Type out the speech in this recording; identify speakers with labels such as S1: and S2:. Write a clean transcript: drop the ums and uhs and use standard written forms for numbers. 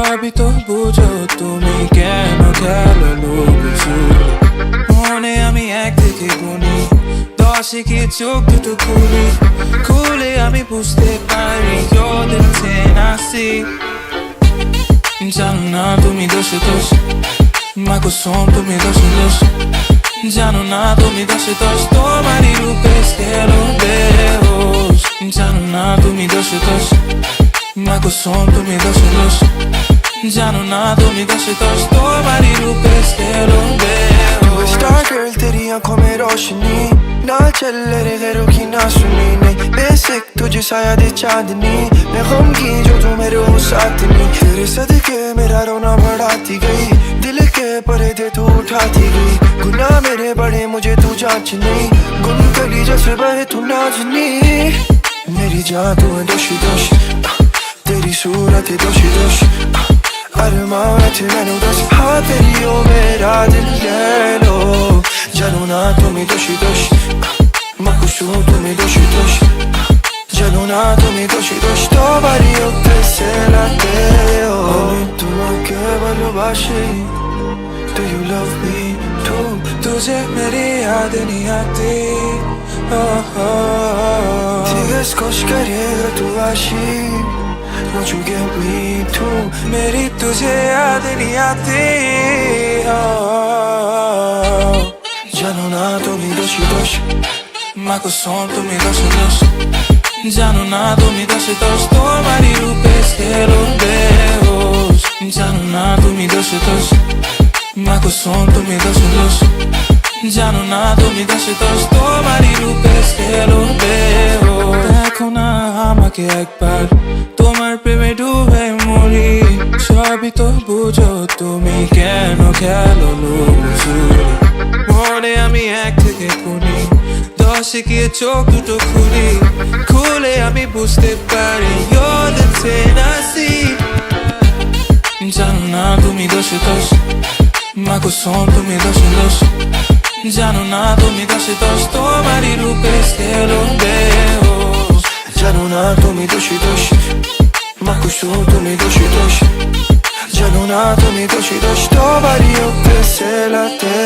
S1: সবই তো বুঝো তুমি কেন খেলো লুকোচুরি মনে আমি এক থেকে গুনি 10 কি চোখ দুটো খুলে আমি বুঝতে পারি You're the 10 I see জানো না তুমি দোষে দোষ মা কুসুম তুমি দোষে দোষ জানো না তুমি দোষে দোষ তোমারই রূপে স্থেলো বেহোশ জানো না তুমি দোষে দোষ মা কুসুম তুমি দোষে দোষ জানো না তুমি দোষে দোষ তোমারই রূপে স্থেলো বেহোশ
S2: स्टार गर्ल तेरी आंखों में रोशनी ना चल रे गैरों की ना सुनी नहीं बेसिक तुझे साया दे चांदनी मैं गम की जो तू मेरे हो साथ नहीं तेरे सदके मेरा रोना बढ़ाती गई दिल के पर्दे तू उठाती गई गुनाह मेरे बड़े मुझे तू जांच नहीं गुम कली जैसे बहे तू नाजनी मेरी जान तू है दोषी दोष तेरी सूरत है दोषी दोष अरमान थे मैंने दस हाँ तेरी ओ मेरा दिल ले लो जानो ना तुम्हें दोषी दोष मकुशू तुम्हें दोषी दोष जानो ना तुम्हें दोषी दोष तो बारी होते से लाते हो तुम्हें ভালোবাসি Do you love me too
S1: तुझे मेरी याद नहीं आती
S2: Tigres koş करेगा तू आशिक Won't you get me too
S1: मेरी तुझे याद नहीं आती
S2: जानो ना तुम्हें दोषी दोष
S1: माँ कुसुम तुम्हें दोषे दोष जानो ना तुम्हें दोषे दोष तुम्हारी रूपे স্থেলো বেহোশ জানো না তুমি দোষে দোষ মা কুসুম তুমি দোষে দোষ জানো না তুমি দোষে দোষ তোমারই রূপে স্থেলো বেহোশ দেখো না আমাকে একবার তোমার প্রেমে ডুবে মরি সবই তো বুঝো তুমি কেন খেলো লুকোচুরি মনে আমি এক থেকে গুনি 10 কি চোখ দুটো খুলে আমি বুঝতে পারি You're the 10 I see জানো না তুমি দোষে দোষ মা কুসুম তুমি দোষে দোষ জানো না তুমি দোষে দোষ তোমারই রূপে স্থেলো বেহোশ
S2: জানো না তুমি দোষী দোষ মকুশু তুমি দোষী দোষ জানো না তুমি দোষী দোষ তো বাড়ি হোক সে লাতে